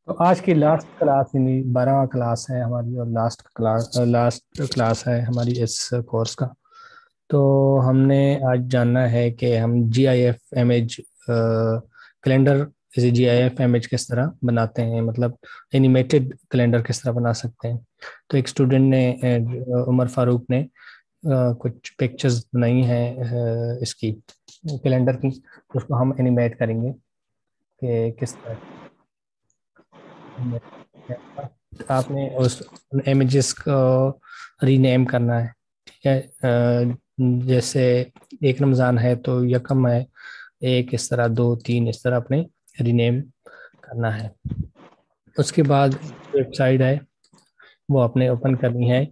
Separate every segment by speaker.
Speaker 1: तो आज की लास्ट क्लास यानी 12वां क्लास है हमारी, और लास्ट क्लास है हमारी इस कोर्स का। तो हमने आज जानना है कि हम जी आई एफ इमेज कैलेंडर, जैसे जी आई एफ इमेज किस तरह बनाते हैं, मतलब एनिमेटेड कैलेंडर किस तरह बना सकते हैं। तो एक स्टूडेंट ने उमर फारूक ने कुछ पिक्चर्स बनाई हैं इसकी कैलेंडर की, तो उसको हम एनिमेट करेंगे कि किस तरह। आपने उस इमेजेस को रीनेम करना है, ठीक है। जैसे एक रमज़ान है तो यकम है, एक इस तरह, दो तीन इस तरह अपने रीनेम करना है। उसके बाद वेबसाइट है वो आपने ओपन करनी है,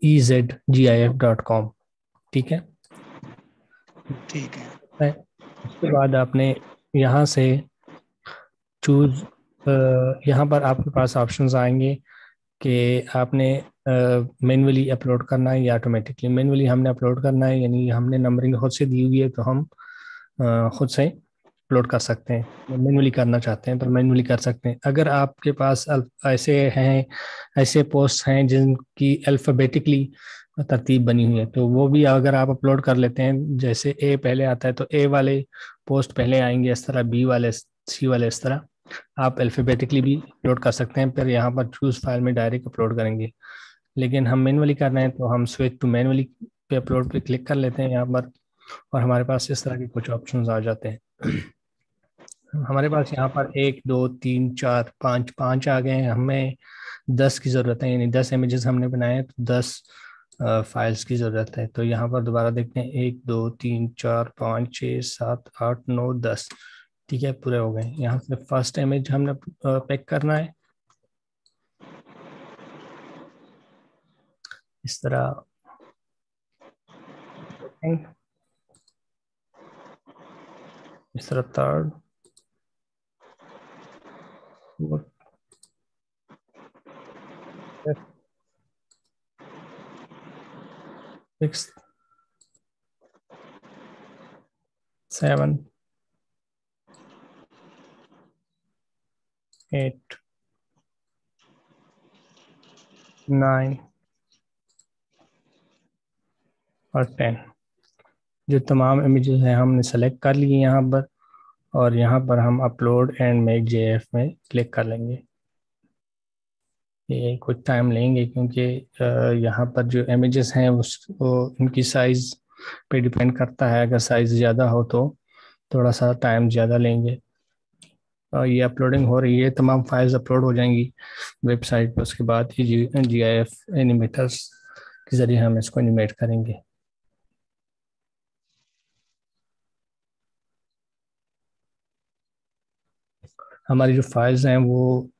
Speaker 1: ezgif.com, ठीक है।
Speaker 2: ठीक है।
Speaker 1: उसके बाद आपने यहाँ से चूज, यहाँ पर आपके पास ऑप्शंस आएंगे कि आपने मैन्युअली अपलोड करना है या ऑटोमेटिकली। मैन्युअली हमने अपलोड करना है, यानी हमने नंबरिंग खुद से दी हुई है तो हम खुद से अपलोड कर सकते हैं। मैन्युअली करना चाहते हैं तो मैन्युअली कर सकते हैं। अगर आपके पास ऐसे हैं, ऐसे पोस्ट हैं जिनकी अल्फ़ाबेटिकली तरतीब बनी हुई है, तो वो भी अगर आप अपलोड कर लेते हैं, जैसे ए पहले आता है तो ए वाले पोस्ट पहले आएंगे इस तरह, बी वाले, सी वाले इस तरह। आप अल्फ़ाबेटिकली भी अपलोड कर सकते हैं, फिर यहाँ पर चूज फाइल में डायरेक्ट अपलोड करेंगे। लेकिन हम मैनुअली कर रहे हैं तो हम स्विच टू मैनुअली पे अपलोड पे क्लिक कर लेते हैं यहाँ पर, और हमारे पास इस तरह के कुछ ऑप्शंस आ जाते हैं। हमारे पास यहाँ पर एक दो तीन चार पाँच, पाँच आ गए हैं। हमें 10 की ज़रूरत है, यानी 10 इमेजेस हमने बनाए हैं, तो 10 फाइल्स की ज़रूरत है। तो यहाँ पर दोबारा देखते हैं, एक दो तीन चार पाँच छः सात आठ नौ 10, ठीक है, पूरे हो गए। यहाँ से फर्स्ट इमेज हमने पिक करना है इस तरह। इस तरह third, six, seven, eight, nine और 10। जो तमाम इमेजेस हैं हमने सेलेक्ट कर लिए यहाँ पर, और यहाँ पर हम अपलोड एंड मेक जेएफ में क्लिक कर लेंगे। ये कुछ टाइम लेंगे क्योंकि यहाँ पर जो इमेजेस हैं वो उनकी साइज़ पे डिपेंड करता है। अगर साइज़ ज़्यादा हो तो थोड़ा सा टाइम ज़्यादा लेंगे। और ये अपलोडिंग हो रही है, तमाम फाइल्स अपलोड हो जाएंगी वेबसाइट पर। उसके बाद ही जी आई एफ एनिमेटर्स के ज़रिए हम इसको एनिमेट करेंगे। हमारी जो फाइल्स हैं वो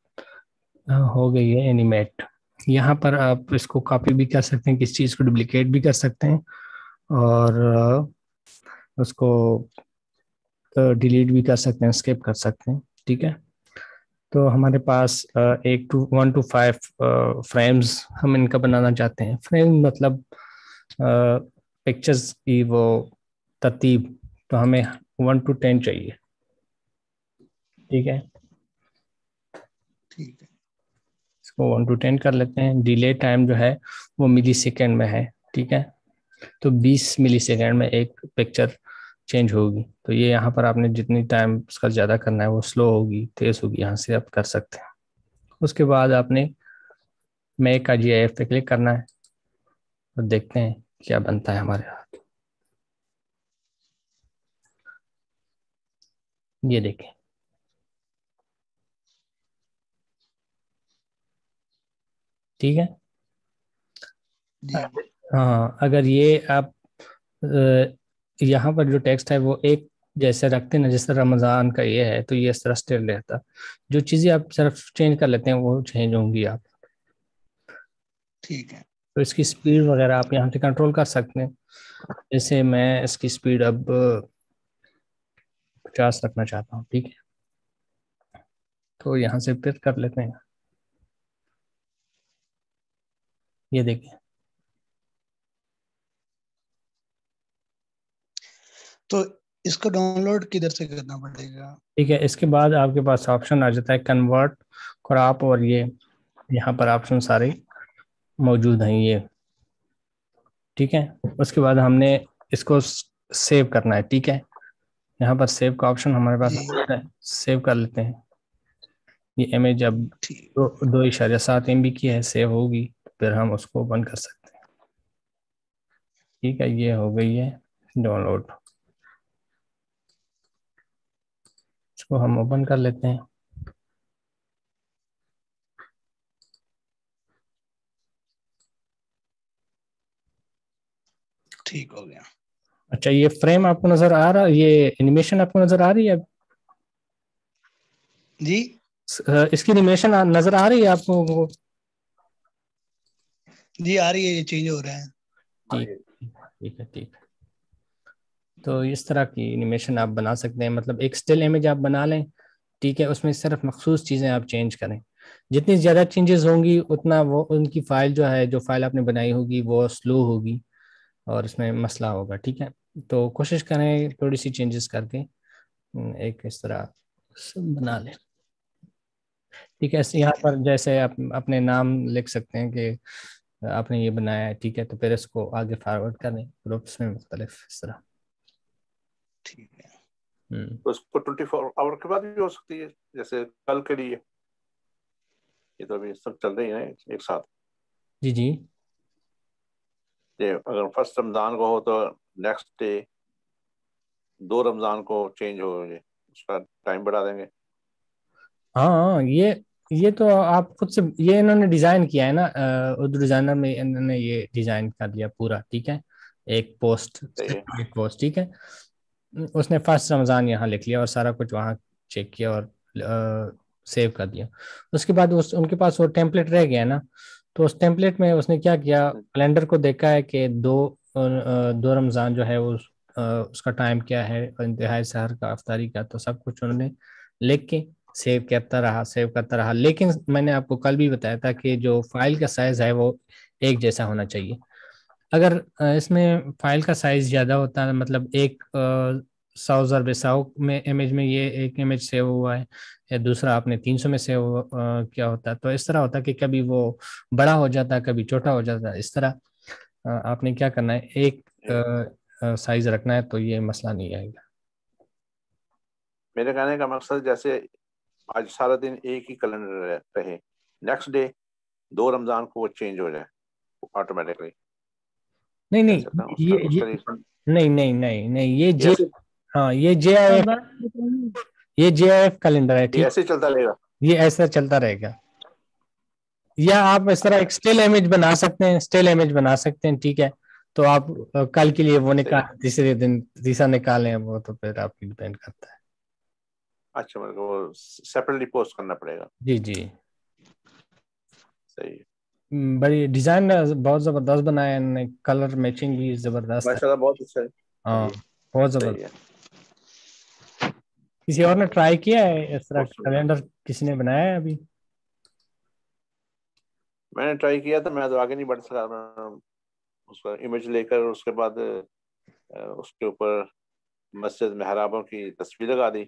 Speaker 1: हो गई है एनिमेट। यहाँ पर आप इसको कॉपी भी कर सकते हैं, किसी चीज़ को डुप्लीकेट भी कर सकते हैं, और उसको डिलीट भी कर सकते हैं, स्किप कर सकते हैं, ठीक है। तो हमारे पास एक टू 1 to 5 फ्रेम्स हम इनका बनाना चाहते हैं। फ्रेम मतलब पिक्चर्स की वो तरतीब। तो हमें 1 to 10 चाहिए, ठीक है।
Speaker 2: ठीक है।
Speaker 1: इसको 1 to 10 कर लेते हैं। डिले टाइम जो है वो मिली सेकेंड में है, ठीक है। तो 20 मिली सेकेंड में एक पिक्चर चेंज होगी। तो ये यहाँ पर आपने जितनी टाइम उसका ज़्यादा करना है वो स्लो होगी, तेज़ होगी, यहाँ से आप कर सकते हैं। उसके बाद आपने मेक का जीआईएफ पे क्लिक करना है और देखते हैं क्या बनता है हमारे हाथ। ये देखें, ठीक है।
Speaker 2: जी।
Speaker 1: हाँ, अगर ये आप यहाँ पर जो टेक्स्ट है वो एक जैसे रखते हैं ना, जैसे रमज़ान का ये है तो ये इस तरह स्टिल रहता। जो चीज़ें आप सिर्फ चेंज कर लेते हैं वो चेंज होंगी आप।
Speaker 2: ठीक है।
Speaker 1: तो इसकी स्पीड वगैरह आप यहाँ से कंट्रोल कर सकते हैं। जैसे मैं इसकी स्पीड अब 50 रखना चाहता हूँ, ठीक है। तो यहाँ से फिर कर लेते हैं, ये देखिए।
Speaker 2: तो इसको डाउनलोड किधर से करना पड़ेगा?
Speaker 1: ठीक है, इसके बाद आपके पास ऑप्शन आ जाता है कन्वर्ट, क्रॉप, और ये यहाँ पर ऑप्शन सारे मौजूद हैं ये। ठीक है, उसके बाद हमने इसको सेव करना है। ठीक है, यहाँ पर सेव का ऑप्शन हमारे पास
Speaker 2: जी
Speaker 1: है, सेव कर लेते हैं। ये इमेज अब
Speaker 2: ठीक।
Speaker 1: 2.7 MB की है, सेव होगी फिर हम उसको ओपन कर सकते हैं। ठीक है, ये हो गई है डाउनलोड, इसको हम ओपन कर लेते हैं।
Speaker 2: ठीक हो गया।
Speaker 1: अच्छा, ये फ्रेम आपको नजर आ रहा, ये एनिमेशन आपको नजर आ रही है?
Speaker 2: जी
Speaker 1: इसकी एनिमेशन नजर आ रही है आपको वो?
Speaker 2: जी आ रही है, ये चेंज हो रहा है।
Speaker 1: ठीक, ठीक है, ठीक है। तो इस तरह की एनिमेशन आप बना सकते हैं, मतलब एक स्टिल इमेज आप बना लें। ठीक है, उसमें सिर्फ मखसूस चीज़ें आप चेंज करें। जितनी ज़्यादा चेंजेस होंगी उतना वो उनकी फाइल जो है, जो फाइल आपने बनाई होगी वो स्लो होगी और इसमें मसला होगा। ठीक है, तो कोशिश करें थोड़ी सी चेंजेस करके एक इस तरह बना लें। ठीक है, यहाँ
Speaker 2: ठीक है।
Speaker 1: पर जैसे आप अपने नाम लिख सकते हैं कि आपने ये बनाया है। ठीक है, तो फिर इसको आगे फॉरवर्ड करें ग्रुप्स में मुख्तलिफ इस तरह।
Speaker 2: ठीक है।
Speaker 1: हम्म।
Speaker 3: तो उसको 24 आवर के बाद भी हो सकती है, जैसे कल के लिए। ये तो अभी सब चल रही है एक साथ।
Speaker 1: जी जी।
Speaker 3: ये अगर फर्स्ट रमजान को हो तो नेक्स्ट डे 2 रमजान को चेंज हो, ये उसका टाइम बढ़ा देंगे।
Speaker 1: हाँ हाँ, ये तो आप खुद से, ये इन्होंने डिजाइन किया है ना, उर्दू डिजाइनर में इन्होंने ये डिजाइन कर दिया पूरा। ठीक है, एक पोस्ट,
Speaker 3: सही है।
Speaker 1: एक पोस्ट। ठीक है, उसने फर्स्ट रमजान यहाँ लिख लिया और सारा कुछ वहाँ चेक किया और सेव कर दिया। उसके बाद उनके पास वो टेम्पलेट रह गया ना, तो उस टेम्पलेट में उसने क्या किया, कैलेंडर को देखा है कि 2 रमजान जो है वो उसका टाइम क्या है, इंतहाई सहर का, अफ्तारी का, तो सब कुछ उन्होंने लिख के सेव करता रहा, सेव करता रहा। लेकिन मैंने आपको कल भी बताया था कि जो फाइल का साइज है वो एक जैसा होना चाहिए। अगर इसमें फाइल का साइज ज्यादा होता है, मतलब एक 100 ज़रब 100 में इमेज में ये एक इमेज सेव हुआ है, या दूसरा आपने 300 में सेव किया होता है, तो इस तरह होता है कि कभी वो बड़ा हो जाता है, कभी छोटा हो जाता है। इस तरह आपने क्या करना है, एक साइज रखना है, तो ये मसला नहीं आएगा।
Speaker 3: मेरे कहने का मकसद, जैसे आज सारा दिन एक ही कैलेंडर रहे, नेक्स्ट डे 2 रमजान को वो चेंज हो जाए ऑटोमेटिकली।
Speaker 1: नहीं
Speaker 3: कह
Speaker 1: नहीं,
Speaker 3: सकता हूँ उसका उसका रीजन
Speaker 1: नहीं नहीं नहीं नहीं, ये
Speaker 3: ये
Speaker 1: जे,
Speaker 3: ऐसे
Speaker 1: हाँ ये जे आई एफ, ये जे आई एफ कैलेंडर है।
Speaker 3: ये
Speaker 1: ठीक,
Speaker 3: ऐसे ही चलता रहेगा।
Speaker 1: ये ऐसा चलता रहेगा। या आप इस तरह
Speaker 3: अच्छा
Speaker 1: एक स्टिल इमेज बना सकते हैं, स्टिल इमेज बना सकते हैं। ठीक है, तो आप कल के लिए वो
Speaker 3: सही है।
Speaker 1: निकाल, तीसरे दिन तीसरा निकालें, वो तो फिर आपकी डिपेंड करता है।
Speaker 3: अच्छा, मेरे को सेपरेटली पोस्ट करना पड़ेगा।
Speaker 1: जी जी।
Speaker 3: सही है।
Speaker 1: बड़ी डिजाइन बहुत जबरदस्त बनाया है इन्होंने, कलर मैचिंग भी जबरदस्त है।
Speaker 3: माशाल्लाह, बहुत अच्छा है। हाँ
Speaker 1: हाँ,
Speaker 3: जी।
Speaker 1: बहुत
Speaker 3: सही
Speaker 1: जबरदस्त।
Speaker 3: है।
Speaker 1: किसी और ने ट्राई किया है इस तरह
Speaker 3: बहुत सुंदर।
Speaker 1: कैलेंडर, किसी ने बनाया है अभी?
Speaker 3: मैंने ट्राई किया था, मैं तो आगे नहीं बढ़ सका। मैं उसका इमेज लेकर उसके बाद उसके ऊपर मस्जिद मेहराबों की तस्वीर लगा दी।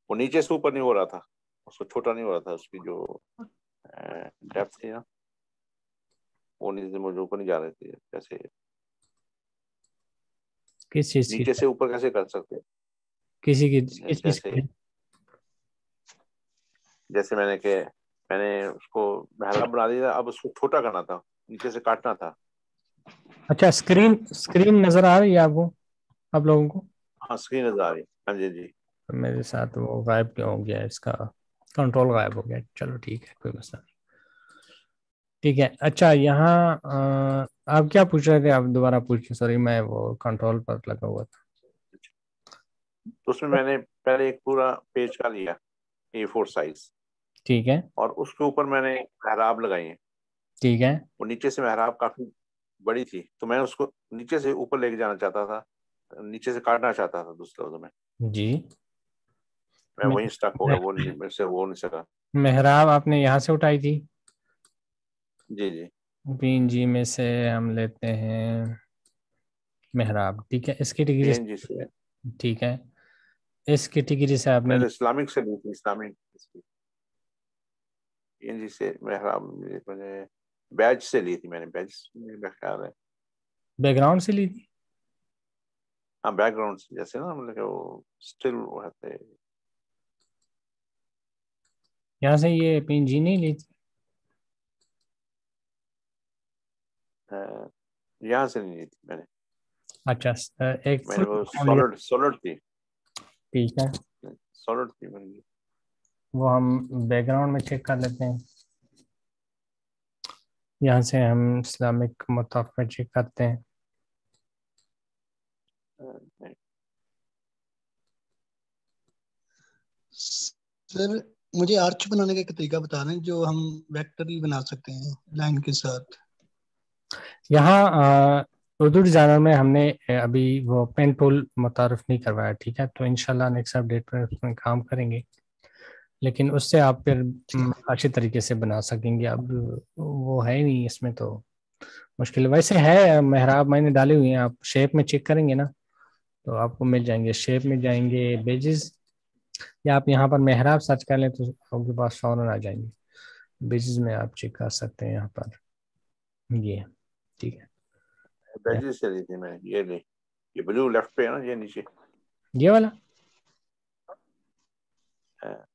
Speaker 3: वो नीचे से ऊपर नहीं हो रहा था, उसको छोटा नहीं हो रहा था, उसकी जो डेप्थ थी ना, वो नीचे मुझे ऊपर नहीं जा रही थी। जैसे
Speaker 1: किस चीज की?
Speaker 3: नीचे से ऊपर कैसे कर सकते
Speaker 1: किसी की,
Speaker 3: हैं?
Speaker 1: किस चीज
Speaker 3: जैसे
Speaker 1: की?
Speaker 3: जैसे मैंने उसको मेहराब बना दिया, अब उसको छोटा करना था, नीचे से काटना था।
Speaker 1: अच्छा, स्क्रीन स्क्रीन नजर आ रही है आपको, आप लोगों को?
Speaker 3: हाँ, स्क्रीन नजर आ रही है। हाँ जी जी।
Speaker 1: मेरे साथ वो गायब क्यों हो गया, इसका कंट्रोल गायब हो गया। चलो ठीक है, कोई मसला नहीं। ठीक है, अच्छा यहाँ आप क्या पूछ रहे थे, आप दोबारा पूछिए, सॉरी मैं वो कंट्रोल पर लगा हुआ था।
Speaker 3: तो उसमें मैंने पहले एक पूरा पेज का लिया, A4 साइज,
Speaker 1: ठीक है,
Speaker 3: और उसके ऊपर मैंने मेहराब लगाई है।
Speaker 1: ठीक है।
Speaker 3: वो नीचे से मेहराब काफी बड़ी थी, तो मैं उसको नीचे से ऊपर लेके जाना चाहता था, नीचे से काटना चाहता था दूसरे लफ्जों में।
Speaker 1: जी।
Speaker 3: मैं
Speaker 1: मे-
Speaker 3: वहीं स्टक हो गया, वो मेरे से हो नहीं सका।
Speaker 1: मेहराब आपने यहाँ से उठाई थी?
Speaker 3: जी जी।
Speaker 1: PNG में से हम लेते हैं मेहराब। ठीक है, इसकी डिग्री,
Speaker 3: PNG से।
Speaker 1: ठीक है, इस कैटेगरी से आपने
Speaker 3: मैंने इस्लामिक से ली थी, इस्लामिक PNG से मैंने बैच से ली थी, मैंने बैच, मेरा ख्याल है।
Speaker 1: बैकग्राउंड से ली थी?
Speaker 3: हाँ, बैकग्राउंड से, जैसे ना मतलब कि वो स्टिल वो रहते,
Speaker 1: यहाँ से ये PNG नहीं ली थी?
Speaker 3: यहाँ से नहीं ली थी मैंने।
Speaker 1: अच्छा, एक फुल
Speaker 3: मैंने वो
Speaker 1: बैकग्राउंड लिया।
Speaker 3: सॉलिड सॉलिड थी,
Speaker 1: ठीक है,
Speaker 3: सॉलिड थी मैंने।
Speaker 1: वो हम बैकग्राउंड में चेक कर लेते हैं। यहाँ से हम इस्लामिक मुताफ में चेक करते हैं।
Speaker 3: नहीं,
Speaker 2: सर मुझे आर्च बनाने का एक तरीका बता दें जो हम वेक्टर भी बना सकते हैं लाइन के साथ।
Speaker 1: यहाँ उर्दू डिज़ाइनर में हमने अभी वो पेन टूल मुतारफ नहीं करवाया, ठीक है, तो इंशाल्लाह नेक्स्ट अपडेट पर उसमें काम करेंगे, लेकिन उससे आप फिर
Speaker 2: ठीक
Speaker 1: अच्छे तरीके से बना सकेंगे। अब वो है ही नहीं इसमें, तो मुश्किल वैसे है। मेहराब मैंने डाले हुए हैं, आप शेप में चेक करेंगे ना तो आपको मिल जाएंगे। शेप में जाएंगे, बेजिस, या आप यहाँ पर मेहराब सर्च कर लें तो आपके पास फौरन आ जाएंगे। बेजिस में आप चेक कर सकते हैं यहाँ पर, ये ठीक है।
Speaker 3: बैचेस से ली थी मैंने, ये ली, ये ब्लू लेफ्ट पे है ना, ये नीचे।
Speaker 1: ये वाला
Speaker 3: हाँ,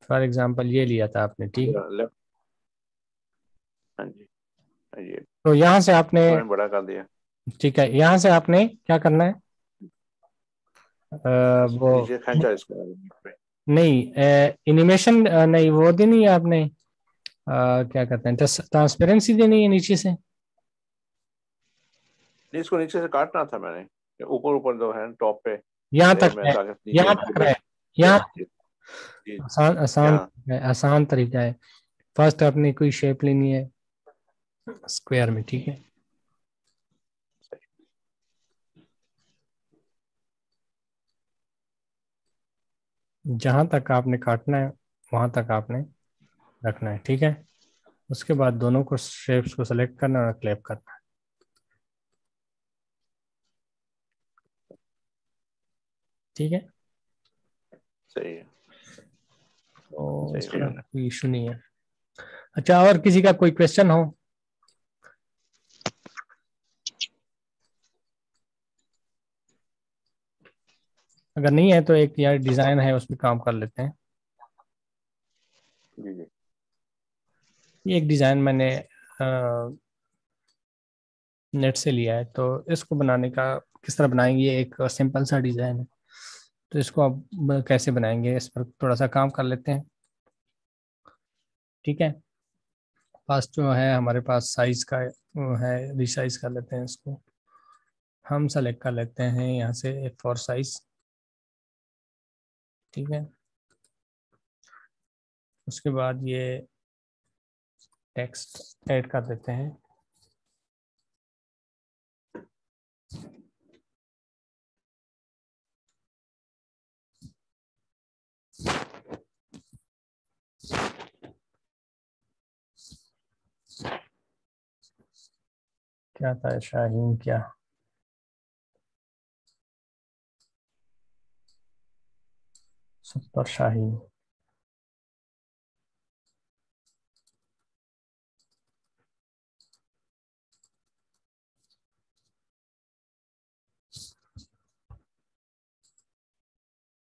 Speaker 1: फॉर एग्जांपल ये लिया था आपने, ठीक है।
Speaker 3: लेफ्ट, हाँ जी, ये
Speaker 1: तो यहाँ से आपने,
Speaker 3: इसको मैंने बड़ा कर दिया,
Speaker 1: ठीक है, यहाँ से आपने क्या करना है,
Speaker 3: इसको
Speaker 1: वो
Speaker 3: नीचे खींचा इसको पे।
Speaker 1: नहीं, एनिमेशन नहीं, वो देनी है आपने, क्या कहते हैं, ट्रांसपेरेंसी देनी है नीचे से।
Speaker 3: नहीं, इसको नीचे से काटना था मैंने, ऊपर ऊपर जो है टॉप पे
Speaker 1: यहाँ
Speaker 3: ले
Speaker 1: तक
Speaker 3: मैं,
Speaker 1: है,
Speaker 3: ताकि नीचे
Speaker 1: यहाँ तक है,
Speaker 3: ये
Speaker 1: यहाँ
Speaker 3: ये-
Speaker 1: आसान आसान
Speaker 3: यहाँ
Speaker 1: है, आसान तरीका है। फर्स्ट आपने कोई शेप लेनी है स्क्वायर में, ठीक है। जहां तक आपने काटना है वहां तक आपने रखना है, ठीक है। उसके बाद दोनों को शेप्स को सेलेक्ट करना और क्लैप करना है, ठीक है।
Speaker 3: सही है,
Speaker 1: तो
Speaker 3: सही हो
Speaker 1: इसमें
Speaker 3: गया।
Speaker 1: कोई इशू नहीं है। अच्छा, और किसी का कोई क्वेश्चन हो? अगर नहीं है तो एक यार डिजाइन है, उस पर काम कर लेते हैं।
Speaker 3: जी जी,
Speaker 1: ये एक डिजाइन मैंने नेट से लिया है, तो इसको बनाने का किस तरह बनाएंगे, ये एक सिंपल सा डिजाइन है, तो इसको आप कैसे बनाएंगे इस पर थोड़ा सा काम कर लेते हैं, ठीक है। फर्स्ट जो है हमारे पास साइज का वो है, रिसाइज कर लेते हैं इसको। हम सेलेक्ट कर लेते हैं यहाँ से A4 साइज, ठीक है। उसके बाद ये टेक्स्ट ऐड कर देते हैं। क्या था, शाहीन क्या, सुपर शाहीन,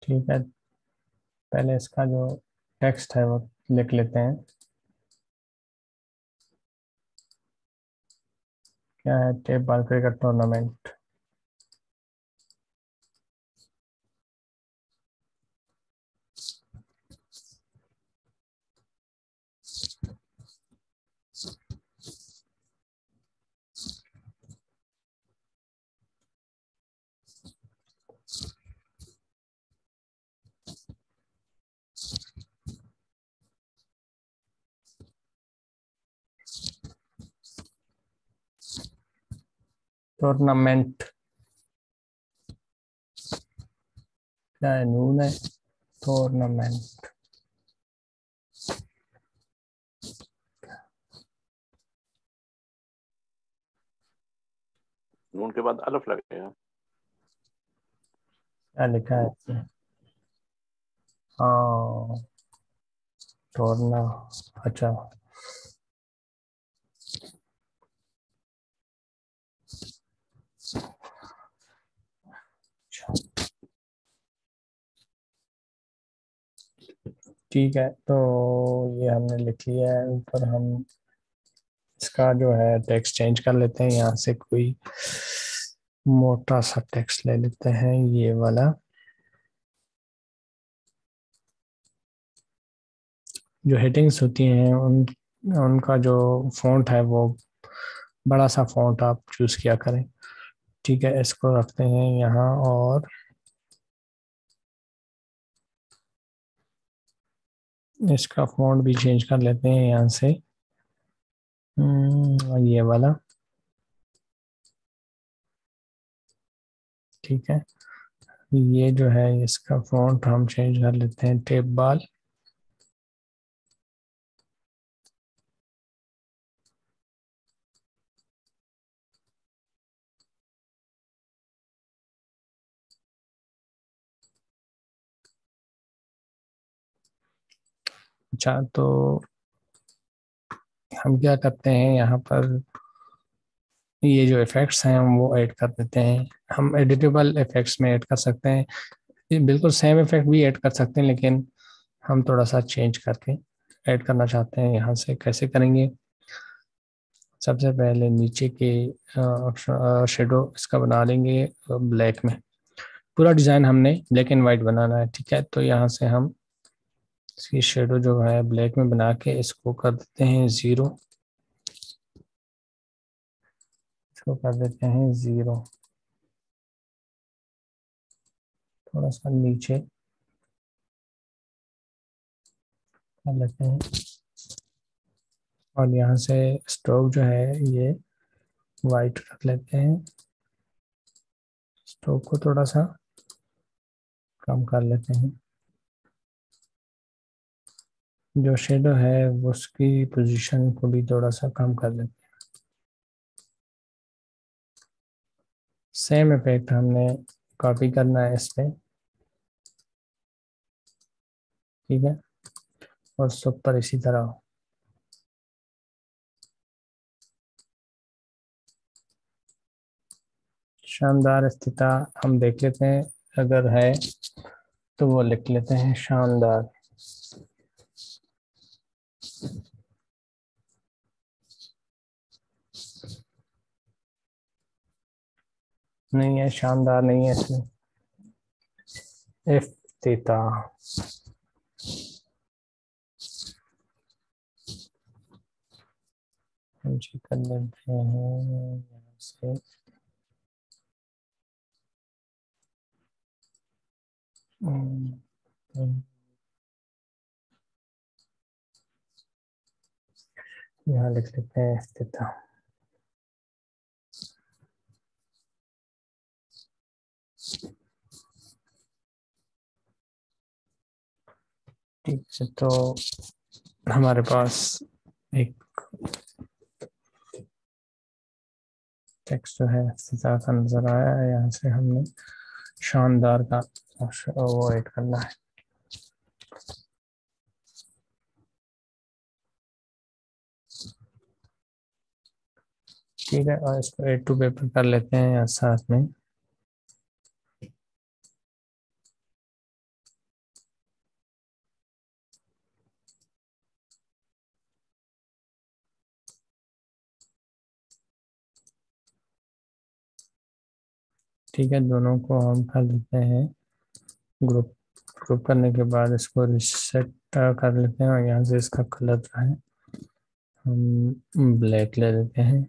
Speaker 1: ठीक है। पहले इसका जो टेक्स्ट है वो लिख लेते हैं। क्या है, tape ball cricket tournament, tournament, क्या है, नून है, टूर्नामेंट,
Speaker 3: नून के बाद अलिफ लगेगा।
Speaker 1: क्या लिखा है इसमें? हाँ, तोड़ना। अच्छा, ठीक है, तो ये हमने लिख लिया है। ऊपर हम इसका जो है टेक्स्ट चेंज कर लेते हैं। यहाँ से कोई मोटा सा टेक्स्ट ले लेते हैं, ये वाला। जो हेडिंग्स होती हैं उनका जो फॉन्ट है वो बड़ा सा फॉन्ट आप चूज किया करें। ठीक है, इसको रखते हैं यहाँ, और इसका फॉन्ट भी चेंज कर लेते हैं यहाँ से। ये वाला। ठीक है, ये जो है इसका फॉन्ट हम चेंज कर लेते हैं, टेप बाल। अच्छा, तो हम क्या करते हैं यहाँ पर, ये जो इफेक्ट्स हैं हम वो ऐड कर देते हैं। हम एडिटेबल इफेक्ट्स में ऐड कर सकते हैं। ये बिल्कुल सेम इफेक्ट भी ऐड कर सकते हैं, लेकिन हम थोड़ा सा चेंज करके ऐड करना चाहते हैं। यहाँ से कैसे करेंगे? सबसे पहले नीचे के शेडो इसका बना लेंगे ब्लैक में। पूरा डिज़ाइन हमने ब्लैक एंड वाइट बनाना है। ठीक है, तो यहाँ से हम इसकी शेडो जो है ब्लैक में बना के इसको कर देते हैं 0। इसको कर देते हैं 0, थोड़ा सा नीचे कर लेते हैं। और यहाँ से स्ट्रोक जो है ये वाइट रख लेते हैं। स्ट्रोक को थोड़ा सा कम कर लेते हैं। जो शेडो है वो उसकी पोजीशन को भी थोड़ा सा कम कर लेते हैं। सेम इफेक्ट हमने कॉपी करना है इस पे। ठीक है, और सब पर इसी तरह। शानदार स्थिति हम देख लेते हैं, अगर है तो वो लिख लेते हैं शानदार। नहीं है, शानदार नहीं है इसमें। इफ्तिता। हम चेक कर लेते हैं यहाँ से। यहाँ लिख लेते हैं इफ्तिता। ठीक है, तो हमारे पास एक टेक्स्ट जो है इफ्तिता का नजर आया है। यहाँ से हमने शानदार का वो ऐड करना है। ठीक है, और इसको एड टू पेपर कर लेते हैं यहाँ साथ में। ठीक है, दोनों को हम कर लेते हैं ग्रुप। ग्रुप करने के बाद इसको रिसेट कर लेते हैं, और यहाँ से इसका कलर जो है हम ब्लैक ले लेते हैं,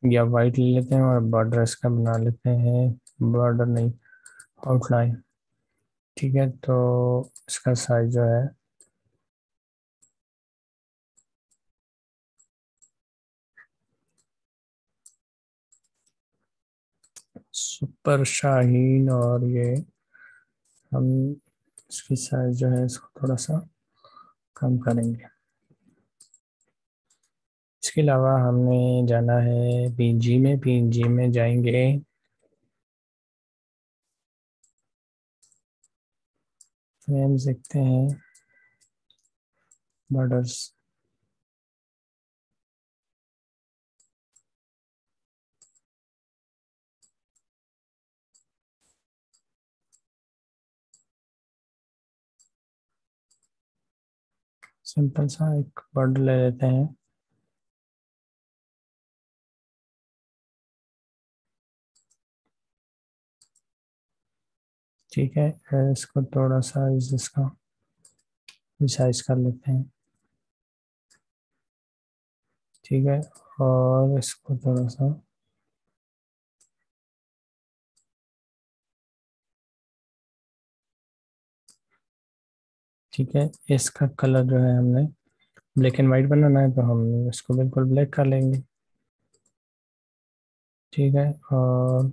Speaker 1: या वाइट ले लेते हैं, और बॉर्डर इसका बना लेते हैं, बॉर्डर नहीं, आउटलाइन। ठीक है, तो इसका साइज जो है सुपर शाहीन, और ये हम इसकी साइज जो है इसको थोड़ा सा कम करेंगे। इसके अलावा हमने जाना है पीएनजी में। पीएनजी में जाएंगे, फ्रेम्स देखते हैं, बॉर्डर्स, सिंपल सा एक बॉर्डर ले लेते हैं। ठीक है, इसको थोड़ा सा इसका रिसाइज कर लेते हैं। ठीक है, और इसको थोड़ा सा, ठीक है, इसका कलर जो है हमने ब्लैक एंड वाइट बनाना है, तो हम इसको बिल्कुल ब्लैक कर लेंगे। ठीक है, और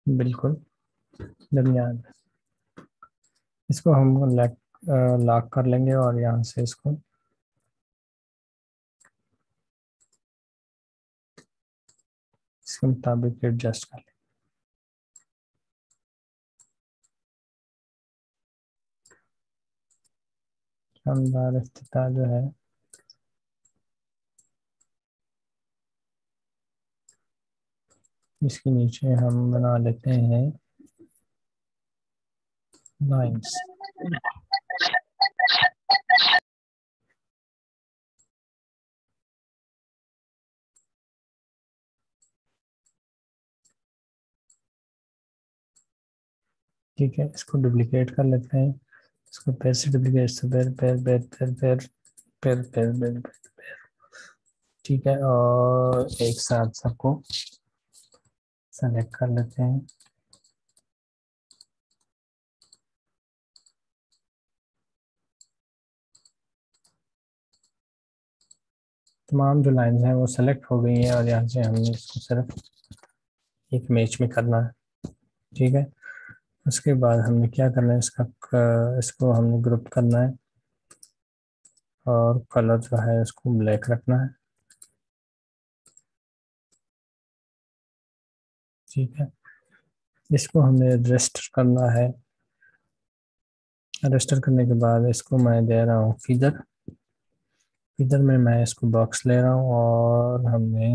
Speaker 1: बिल्कुल दरमियान में इसको हम लॉक कर लेंगे, और यहाँ से इसको इसके मुताबिक एडजस्ट कर लेंगे। शानदार इफ्तिताह जो है, इसके नीचे हम बना लेते हैं लाइंस। ठीक है, इसको डुप्लीकेट कर लेते हैं। इसको पैर से डुप्लीकेट से पैर पैर पैर पैर पैर पैर पैर पैर पैर। ठीक है, और एक साथ सबको सेलेक्ट कर लेते हैं। तमाम जो लाइंस हैं वो सेलेक्ट हो गई हैं, और यहाँ से हमने इसको सिर्फ एक मैच में करना है। ठीक है, उसके बाद हमने क्या करना है, इसको हमने ग्रुप करना है, और कलर जो है इसको ब्लैक रखना है। ठीक है, इसको हमें रजिस्टर करना है। रजिस्टर करने के बाद इसको मैं दे रहा हूँ फीदर। फीदर में मैं इसको बॉक्स ले रहा हूँ, और हमने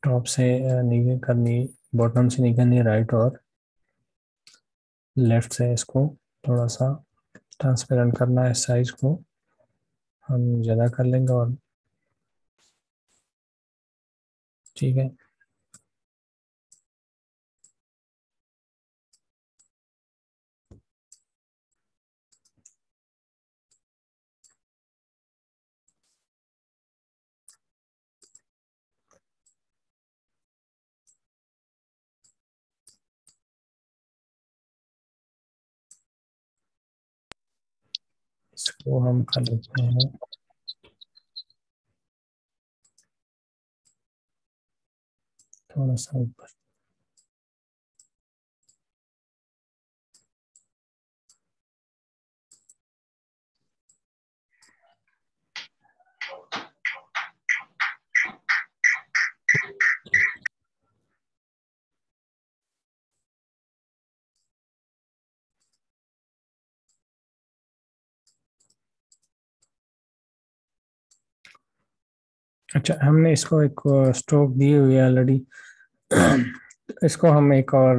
Speaker 1: टॉप से नहीं करनी, बॉटम से नहीं करनी, राइट और लेफ्ट से इसको थोड़ा सा ट्रांसपेरेंट करना है। साइज को हम ज़्यादा कर लेंगे, और ठीक है, इसको हम कर लेते हैं थोड़ा सा ऊपर। अच्छा, हमने इसको एक स्ट्रोक दी हुई है ऑलरेडी। इसको हम एक और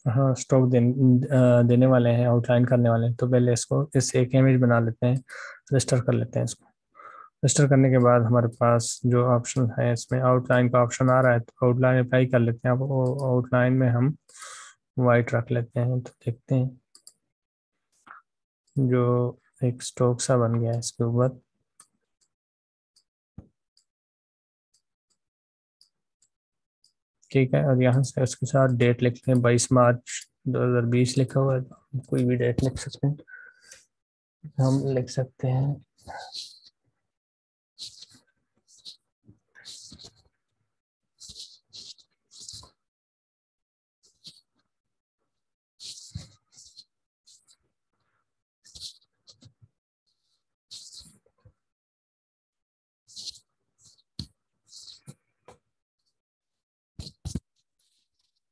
Speaker 1: हाँ स्ट्रोक देने वाले हैं, आउटलाइन करने वाले हैं। तो पहले इसको इस एक इमेज बना लेते हैं, रजिस्टर कर लेते हैं इसको। रजिस्टर करने के बाद हमारे पास जो ऑप्शन है, इसमें आउटलाइन का ऑप्शन आ रहा है, तो आउटलाइन अप्लाई कर लेते हैं। अब आउटलाइन में हम वाइट रख लेते हैं, तो देखते हैं जो एक स्ट्रोक सा बन गया है इसके ऊपर। ठीक है, और यहाँ से उसके साथ डेट लिखते हैं 22 मार्च 2020 लिखा हुआ है तो कोई भी डेट लिख सकते हैं, हम लिख सकते हैं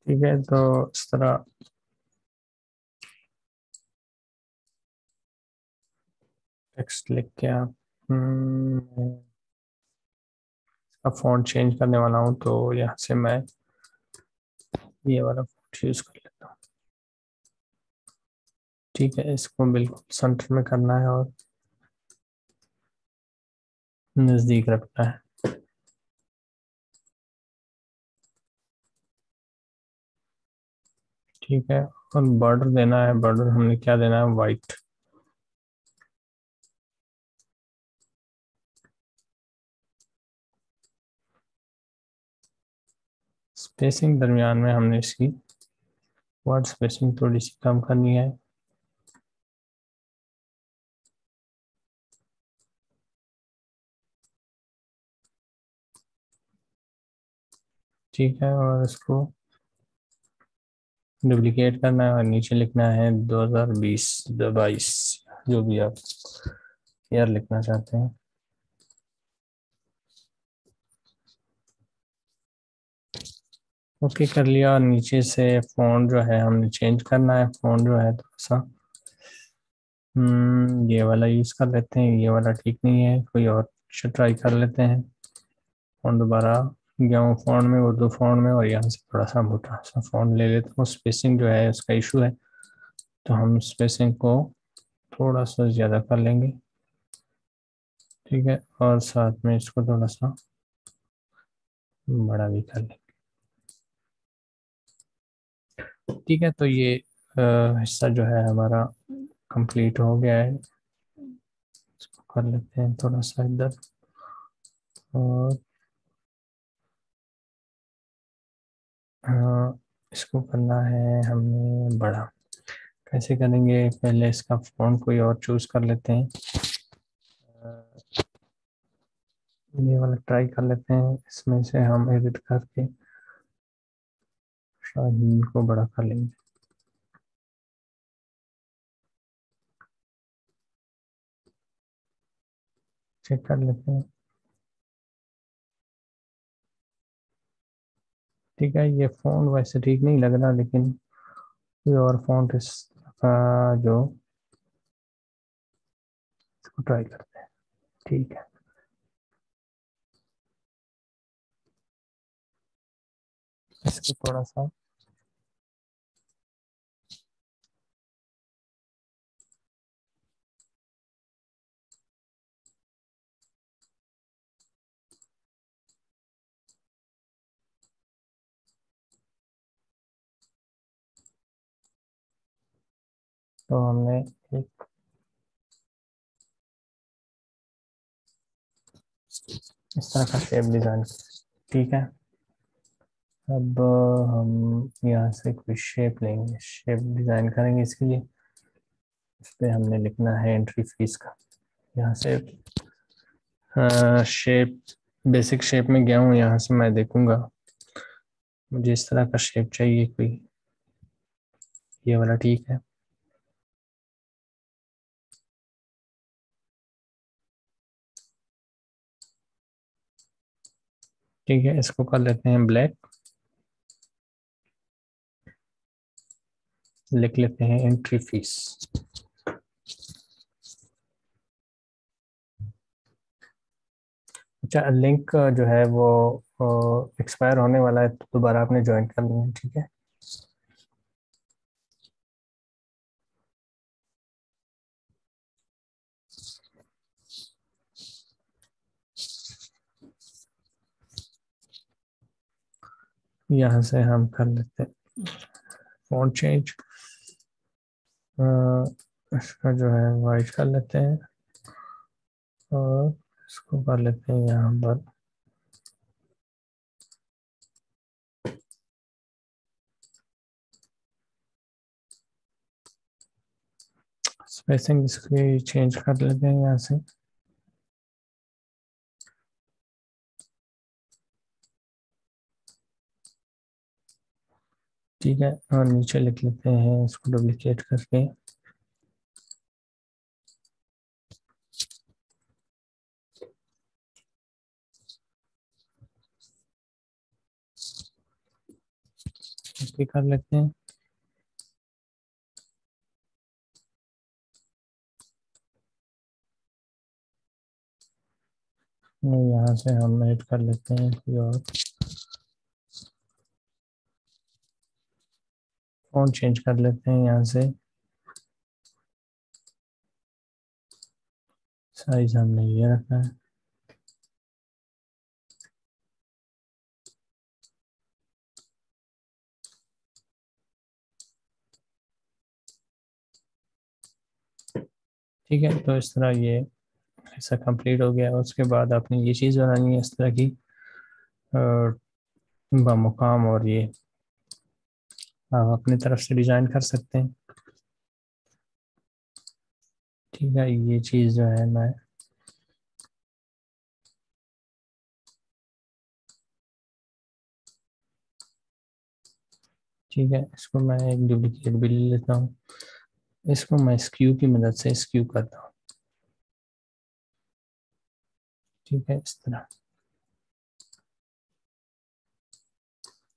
Speaker 1: ठीक है। तो इस तरह टेक्स्ट लिख के आप इसका फॉन्ट चेंज करने वाला हूँ, तो यहाँ से मैं ये वाला फॉन्ट यूज कर लेता हूँ। ठीक है, इसको बिल्कुल सेंटर में करना है और नजदीक रखना है। ठीक है, और बॉर्डर देना है, बॉर्डर हमने क्या देना है, वाइट। स्पेसिंग दरमियान में हमने इसकी वर्ड स्पेसिंग थोड़ी सी कम करनी है। ठीक है, और इसको डुप्लीकेट करना है और नीचे लिखना है 2020 22, जो भी आप ईयर लिखना चाहते हैं। ओके कर लिया, और नीचे से फॉन्ट जो है हमने चेंज करना है। फॉन्ट जो है थोड़ा सा ये वाला यूज़ कर लेते हैं, ये वाला ठीक नहीं है, कोई और ट्राई कर लेते हैं। फॉन्ट दोबारा गया हूँ फॉन्ट में, उर्दू फॉन्ट में, और यहाँ से थोड़ा सा मोटा सा फॉन्ट ले लेता हूँ। स्पेसिंग जो है उसका इशू है, तो हम स्पेसिंग को थोड़ा सा ज़्यादा कर लेंगे। ठीक है, और साथ में इसको थोड़ा सा बड़ा भी कर लेंगे। ठीक है, तो ये हिस्सा जो है हमारा कंप्लीट हो गया है। इसको कर लेते हैं थोड़ा सा इधर, और इसको करना है हमने बड़ा। कैसे करेंगे, पहले इसका फॉन्ट कोई और चूज कर लेते हैं। ये वाला ट्राई कर लेते हैं, इसमें से हम एडिट करके शाहीन को बड़ा कर लेंगे। चेक कर लेते हैं। ठीक है, ये फॉन्ट वैसे ठीक नहीं लग रहा, लेकिन कोई और फॉन्ट इसका जो, इसको ट्राई करते हैं। ठीक है, इसको थोड़ा सा तो हमने एक इस तरह का शेप डिजाइन। ठीक है, अब हम यहाँ से कोई शेप लेंगे, शेप डिजाइन करेंगे। इसके लिए इस पे हमने लिखना है एंट्री फीस का। यहाँ से शेप, बेसिक शेप में गया हूँ, यहाँ से मैं देखूंगा मुझे इस तरह का शेप चाहिए कोई, ये वाला ठीक है। ठीक है, इसको कर लेते हैं ब्लैक, लिख लेते हैं एंट्री फीस। अच्छा, लिंक जो है वो एक्सपायर होने वाला है, तो दोबारा आपने ज्वाइन कर लेना है। ठीक है, यहाँ से हम कर लेते हैं फॉन्ट चेंज, इसका जो है वाइट कर लेते हैं, और इसको कर लेते हैं यहाँ पर स्पेसिंग इसकी चेंज कर लेते हैं यहाँ से। ठीक है, और नीचे लिख लेते हैं इसको डुप्लीकेट करके। ओके कर लेते हैं। नहीं, यहाँ से हम ऐड कर लेते हैं कोई और फ़ॉन्ट चेंज कर लेते हैं यहाँ से। साइज हमने ये रखा है। ठीक है, तो इस तरह ये ऐसा कंप्लीट हो गया। उसके बाद आपने ये चीज़ बनानी है इस तरह की बमुकाम, और ये आप अपनी तरफ से डिज़ाइन कर सकते हैं। ठीक है, ये चीज़ जो है मैं ठीक है, इसको मैं एक डुप्लीकेट भी ले लेता हूँ। इसको मैं स्क्यू की मदद से स्क्यू करता हूँ। ठीक है, इस तरह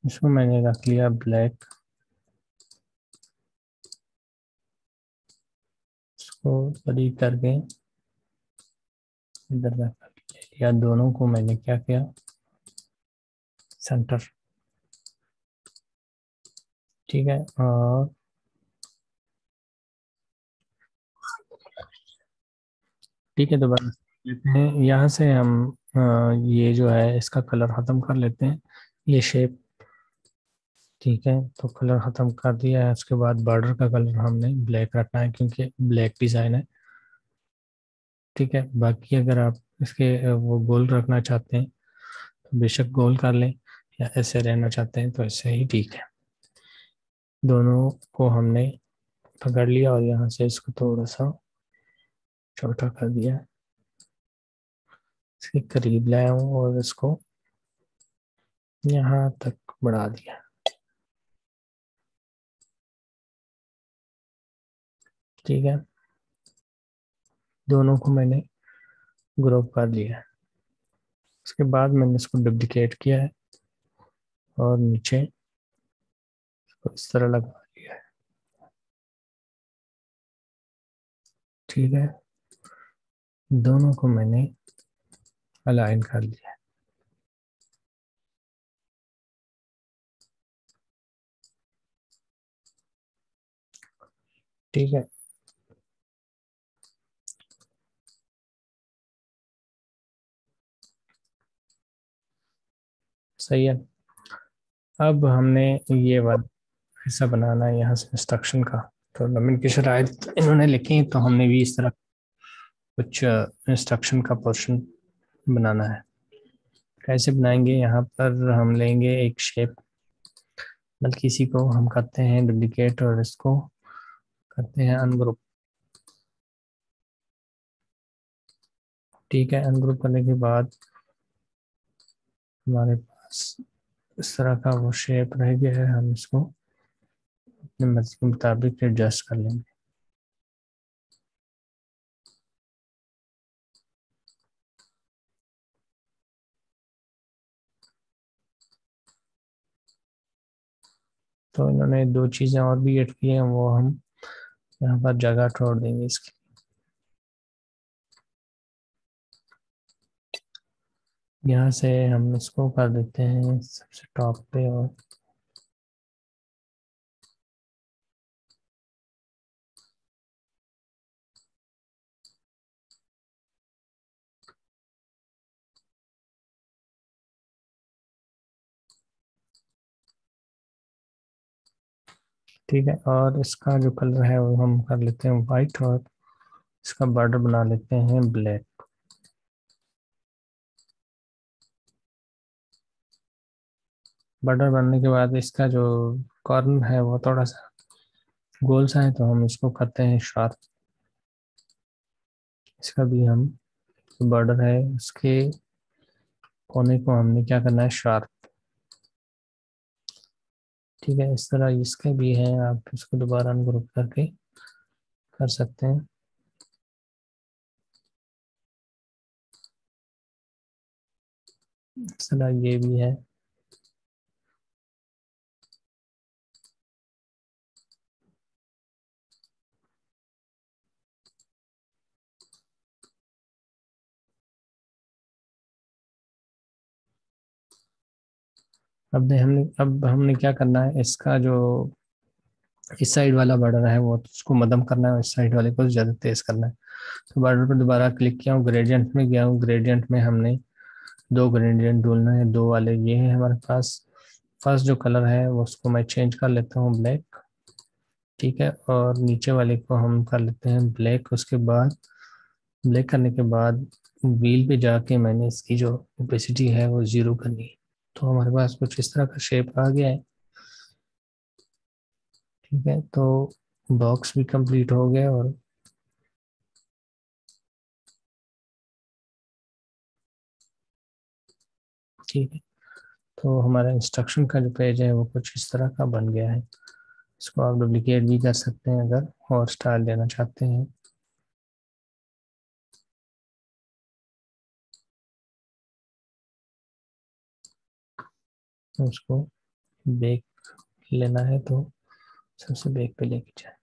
Speaker 1: इसको मैंने रख लिया ब्लैक। इसको बड़ी करके इधर रख लिया। दोनों को मैंने क्या किया, सेंटर। ठीक है, और ठीक है, दोबारा लेते हैं यहाँ से हम ये जो है इसका कलर ख़त्म कर लेते हैं, ये शेप। ठीक है, तो कलर ख़त्म कर दिया है। उसके बाद बॉर्डर का कलर हमने ब्लैक रखना है क्योंकि ब्लैक डिज़ाइन है। ठीक है, बाकी अगर आप इसके वो गोल रखना चाहते हैं तो बेशक गोल कर लें, या ऐसे रहना चाहते हैं तो ऐसे ही ठीक है। दोनों को हमने पकड़ लिया और यहाँ से इसको थोड़ा सा छोटा कर दिया, इसके करीब लाया हूँ और इसको यहाँ तक बढ़ा दिया। ठीक है, दोनों को मैंने ग्रुप कर लिया है। उसके बाद मैंने इसको डुप्लीकेट किया है और नीचे इसको इस तरह लगा लिया है। ठीक है, दोनों को मैंने अलाइन कर लिया है। ठीक है, सही है। अब हमने ये वाला हिस्सा बनाना है यहाँ से इंस्ट्रक्शन का। तो नमन की शराइत इन्होंने लिखी, तो हमने भी इस तरह कुछ इंस्ट्रक्शन का पोर्शन बनाना है। कैसे बनाएंगे, यहाँ पर हम लेंगे एक शेप, बल्कि इसी को हम करते हैं डुप्लीकेट और इसको करते हैं अनग्रुप। ठीक है, अनग्रुप करने के बाद हमारे पास इस तरह का वो शेप रह गया है। हम इसको अपने मर्जी के मुताबिक एडजस्ट कर लेंगे। तो इन्होंने दो चीज़ें और भी ऐड की हैं, वो हम यहाँ पर जगह छोड़ देंगे इसकी। यहाँ से हम इसको कर देते हैं सबसे टॉप पे, और ठीक है, और इसका जो कलर है वो हम कर लेते हैं वाइट, और इसका बॉर्डर बना लेते हैं ब्लैक। बॉर्डर बनने के बाद इसका जो कॉर्नर है वो थोड़ा सा गोल सा है, तो हम इसको करते हैं शार्प। इसका भी हम बॉर्डर है उसके कोने को हमने क्या करना है, शार्प। ठीक है, इस तरह इसके भी है, आप इसको दोबारा अनग्रुप करके कर सकते हैं। इस तरह ये भी है। अब हमने क्या करना है, इसका जो इस साइड वाला बॉर्डर है वो उसको मध्यम करना है और इस साइड वाले को ज़्यादा तेज करना है। तो बॉर्डर पर दोबारा क्लिक किया हूँ, ग्रेडियंट में गया हूँ, ग्रेडियंट में हमने दो ग्रेडियंट ढूंढना है, दो वाले ये है हमारे पास। फर्स्ट जो कलर है वो उसको मैं चेंज कर लेता हूँ ब्लैक। ठीक है, और नीचे वाले को हम कर लेते हैं ब्लैक। उसके बाद ब्लैक करने के बाद व्हील पे जाके मैंने इसकी जो ओपेसिटी है वो 0 करनी है। तो हमारे पास कुछ इस तरह का शेप आ गया है। ठीक है, तो बॉक्स भी कंप्लीट हो गया। और ठीक है, तो हमारा इंस्ट्रक्शन का जो पेज है वो कुछ इस तरह का बन गया है। इसको आप डुप्लीकेट भी कर सकते हैं अगर और स्टाइल देना चाहते हैं। तो उसको बैक लेना है तो सबसे बैक पे लेके जाए।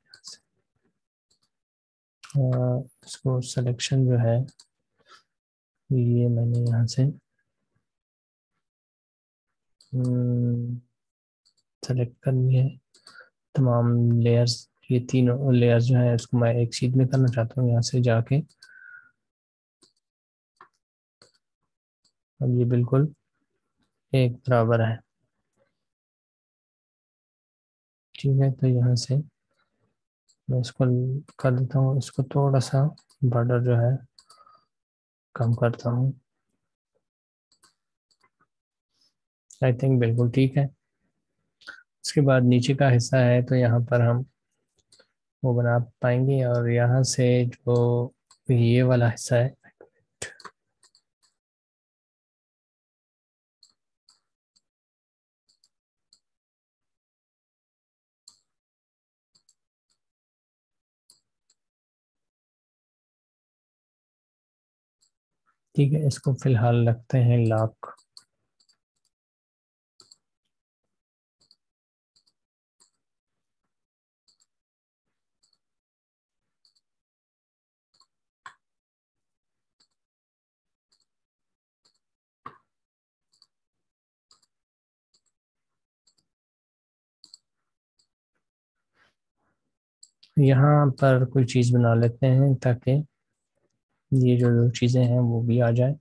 Speaker 1: इसको सिलेक्शन जो है ये मैंने यहाँ से सेलेक्ट करनी है तमाम लेयर्स। ये तीनों लेयर्स जो है इसको मैं एक शीट में करना चाहता हूँ, यहाँ से जाके। अब ये बिल्कुल एक बराबर है। ठीक है, तो यहाँ से मैं इसको कर देता हूँ, इसको थोड़ा सा बॉर्डर जो है कम करता हूँ। आई थिंक बिल्कुल ठीक है। इसके बाद नीचे का हिस्सा है तो यहाँ पर हम वो बना पाएंगे, और यहाँ से जो ये वाला हिस्सा है, ठीक है, इसको फिलहाल रखते हैं लॉक। यहाँ पर कोई चीज़ बना लेते हैं ताकि ये जो जो चीज़ें हैं वो भी आ जाए।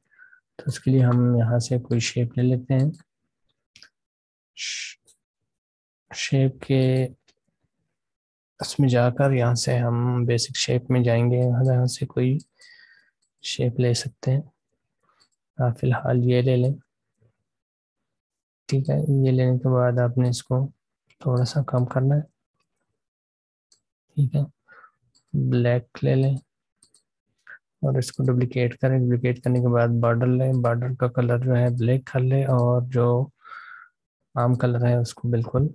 Speaker 1: तो उसके लिए हम यहाँ से कोई शेप ले लेते हैं। शेप के इसमें जाकर यहाँ से हम बेसिक शेप में जाएंगे, यहाँ से कोई शेप ले सकते हैं। फिलहाल ये ले लें। ठीक है, ये लेने के बाद आपने इसको थोड़ा सा कम करना है। ठीक है, ब्लैक ले लें और इसको डुप्लीकेट करें। डुप्लीकेट करने के बाद बॉर्डर लें, बॉर्डर का कलर जो है ब्लैक कर लें, और जो आम कलर है उसको बिल्कुल,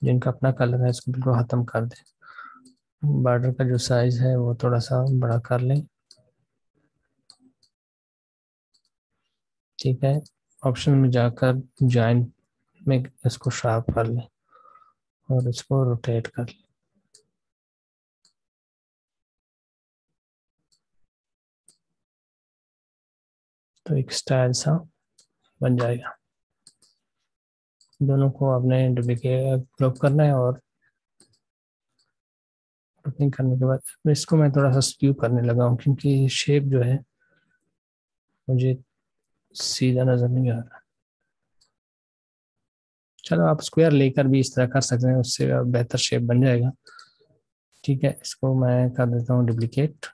Speaker 1: जिनका अपना कलर है उसको बिल्कुल ख़त्म कर दें। बॉर्डर का जो साइज़ है वो थोड़ा सा बड़ा कर लें। ठीक है, ऑप्शन में जाकर जॉइंट में इसको शार्प कर लें और इसको रोटेट कर लें। तो एक स्टाइल सा बन जाएगा। दोनों को आपने डुप्लीकेट ग्रुप करना है, और ग्रुपिंग करने के बाद इसको मैं थोड़ा सा स्क्यू करने लगा हूँ क्योंकि शेप जो है मुझे सीधा नज़र नहीं आ रहा। चलो, आप स्क्वायर लेकर भी इस तरह कर सकते हैं, उससे बेहतर शेप बन जाएगा। ठीक है, इसको मैं कर देता हूँ डुप्लीकेट।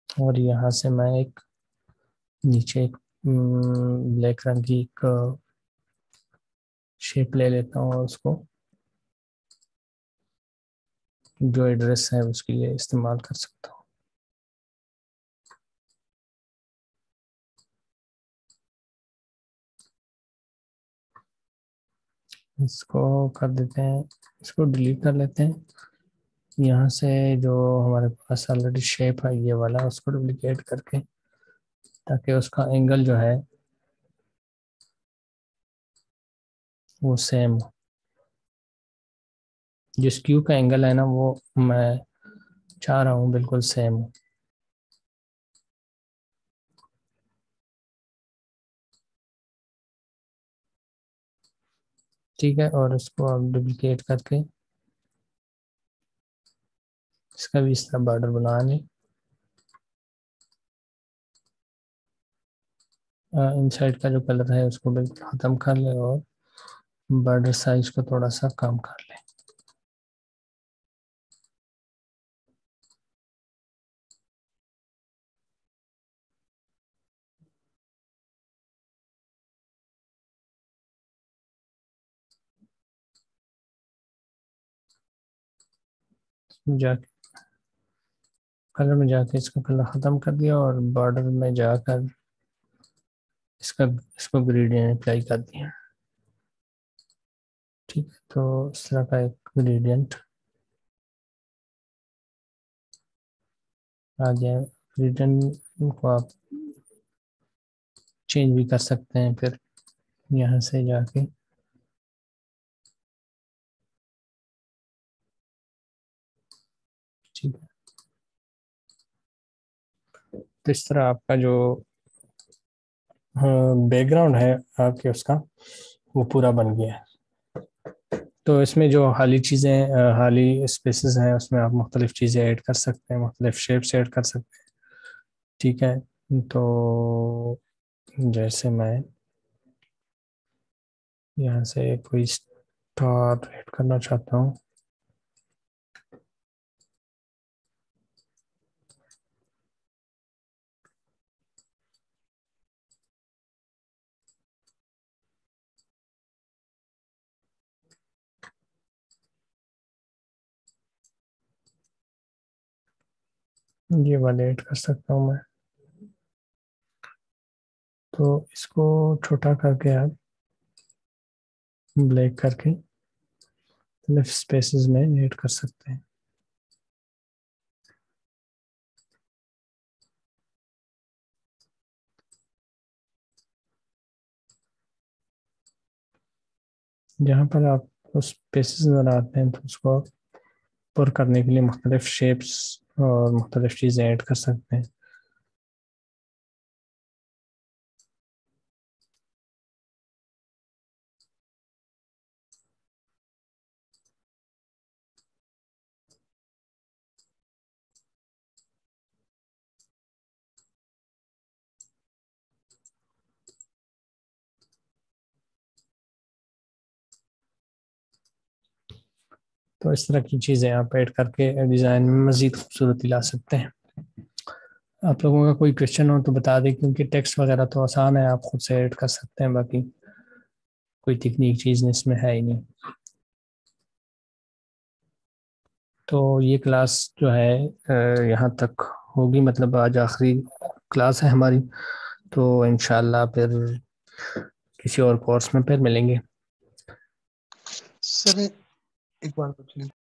Speaker 1: और यहाँ से मैं एक नीचे एक ब्लैक रंग की एक शेप ले लेता हूँ और उसको जो एड्रेस है उसके लिए इस्तेमाल कर सकता हूँ। इसको कर देते हैं, इसको डिलीट कर लेते हैं। यहाँ से जो हमारे पास ऑलरेडी शेप है ये वाला, उसको डुप्लीकेट करके, ताकि उसका एंगल जो है वो सेम हो। जिस क्यू का एंगल है ना वो मैं चाह रहा हूँ बिल्कुल सेम हो। ठीक है, और इसको आप डुप्लीकेट करके इसका भी इस तरह बॉर्डर बना लें। इनसाइड का जो कलर है उसको बिल्कुल ख़त्म कर ले और बॉर्डर साइज को थोड़ा सा कम कर ले। जाके कलर में जाके इसका कलर ख़त्म कर दिया और बॉर्डर में जाकर इसको ग्रेडियंट अप्लाई कर दिया। ठीक है, तो इस तरह का एक ग्रेडियंट आ गया। ग्रेडियंट को आप चेंज भी कर सकते हैं फिर यहाँ से जाके। ठीक है, तो इस तरह आपका जो बैकग्राउंड है आपके उसका वो पूरा बन गया है। तो इसमें जो खाली चीज़ें खाली स्पेसेस हैं उसमें आप मुख्तलिफ चीज़ें ऐड कर सकते हैं, मुख्तलिफ शेप्स ऐड कर सकते हैं। ठीक है, तो जैसे मैं यहाँ से कोई स्टार ऐड करना चाहता हूँ। ये वाले ऐड कर सकता हूँ मैं। तो इसको छोटा करके आप ब्लैक करके लेफ्ट स्पेसेस में ऐड कर सकते हैं। जहाँ पर आप उस स्पेसेस नज़र आते हैं तो उसको पुर करने के लिए मुख्तलिफ शेप्स और मुख्तलिफ चीज़ें ऐड कर सकते हैं। तो इस तरह की चीज़ें आप ऐड करके डिज़ाइन में मज़ीद खूबसूरती ला सकते हैं। आप लोगों का कोई क्वेश्चन हो तो बता दें, क्योंकि टेक्स्ट वगैरह तो आसान है, आप खुद से ऐड कर सकते हैं, बाकी कोई टेक्निक चीज़ इसमें है ही नहीं। तो ये क्लास जो है यहाँ तक होगी, मतलब आज आखिरी क्लास है हमारी। तो इंशाल्लाह फिर किसी और कोर्स में फिर मिलेंगे।
Speaker 2: सर एक बार पूछना